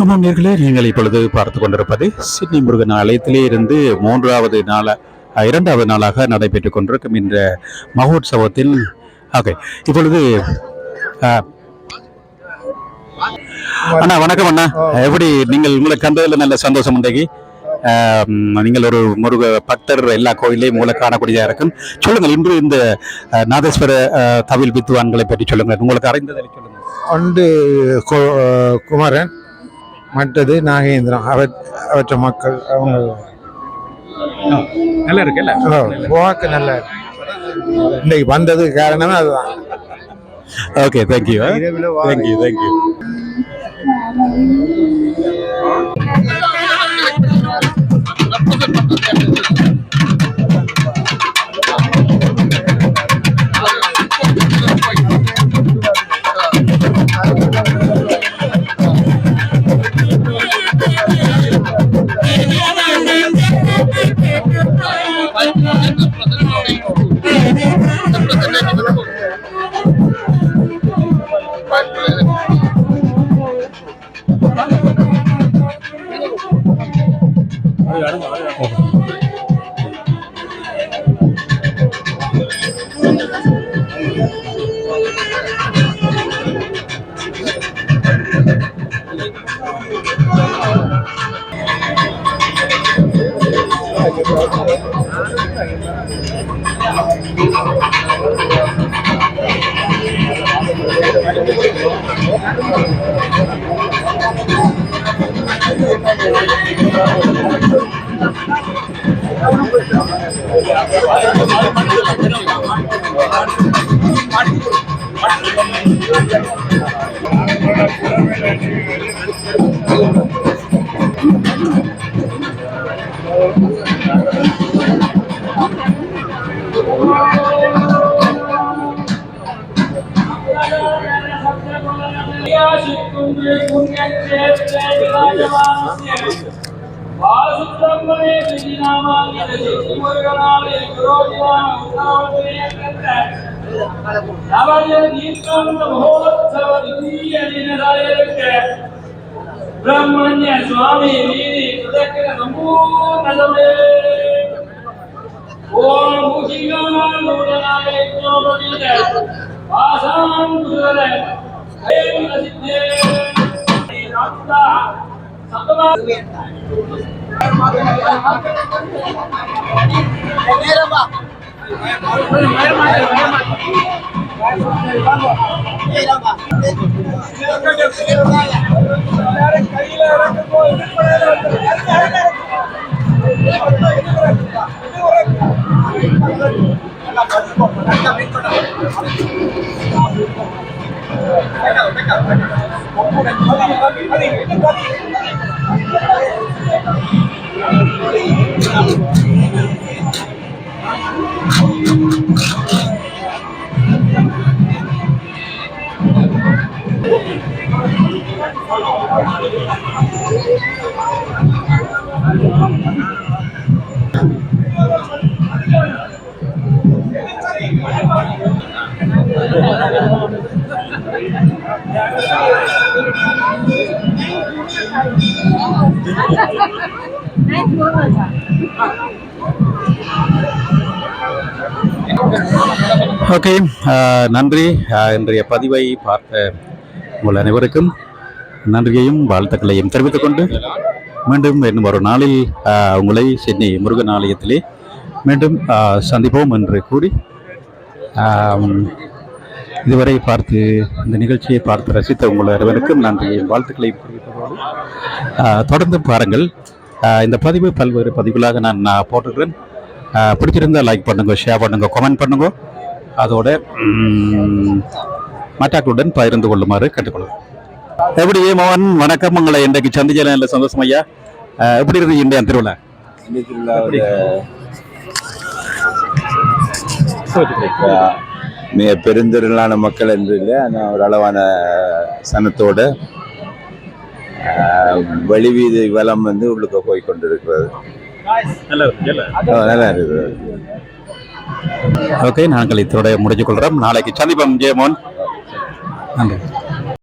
ஆமாம் நேர்களே, நீங்கள் இப்பொழுது பார்த்து கொண்டிருப்பது சிட்னி முருகன் ஆலயத்திலே இருந்து இரண்டாவது நாளாக நடைபெற்றுக் கொண்டிருக்கும் இந்த மகோத்சவத்தில். ஓகே, இப்பொழுது அண்ணா வணக்கம் அண்ணா. எப்படி நீங்கள் உங்களை கண்டதில் நல்ல சந்தோஷம் இன்றைக்கு. நீங்கள் ஒரு முருக பக்தர், எல்லா கோயிலையும் உங்களை காணக்கூடியதாக இருக்கும். சொல்லுங்கள், இன்று இந்த நாதேஸ்வர தவில் வித்துவான்களை பற்றி சொல்லுங்கள், உங்களுக்கு அறிந்ததை சொல்லுங்கள். ஒன்று குமரன், மற்றது நாகேந்திரம், அவற்ற மக்கள். அவங்க நல்லா இருக்குல்ல, போக்கு நல்லா இன்னைக்கு வந்ததுக்கு காரணமே அதுதான். Okay, thank you thank you thank you. Brahmanya Swami संपूर्ण ओम ஓகே, நன்றி. இன்றைய பதிவை பார்த்த உங்கள் அனைவருக்கும் நன்றியையும் வாழ்த்துக்களையும் தெரிவித்துக் கொண்டு மீண்டும் இன்னும் ஒரு நாளில் உங்களை சிட்னி முருகன் ஆலயத்திலே மீண்டும் சந்திப்போம் என்று கூறி, இதுவரை பார்த்து இந்த நிகழ்ச்சியை பார்த்து ரசித்த உங்கள் அனைவருக்கும் நன்றியையும் வாழ்த்துக்களையும் தெரிவித்ததோடு தொடர்ந்து பாருங்கள். இந்த பதிவு பல்வேறு பதிவுகளாக நான் போட்டுக்கிறேன். பிடிச்சிருந்தால் லைக் பண்ணுங்க, ஷேர் பண்ணுங்க, கமெண்ட் பண்ணுங்க. அதோட மற்றவர்களுடன் பகிர்ந்து கொள்ளுமாறு கேட்டுக்கொள்ளும். எப்படி மோகன், வணக்கம். உங்களை இன்றைக்கு சந்திச்சல நல்ல சந்தோஷம் ஐயா. எப்படி இருக்கு இந்தியா திருவிழா? மிக பெருந்திரளான மக்கள் என்று இல்லை, ஆனால் ஒரு அளவான சனத்தோடு வெளிவீதி வளம் உள்ளுக்க போய் கொண்டிருக்கிறது. நல்லா இருக்குது. ஓகே, நாங்கள் இதோட முடிச்சு கொள்கிறோம். நாளைக்கு சந்திப்போம் ஜெயமோகன். நன்றி.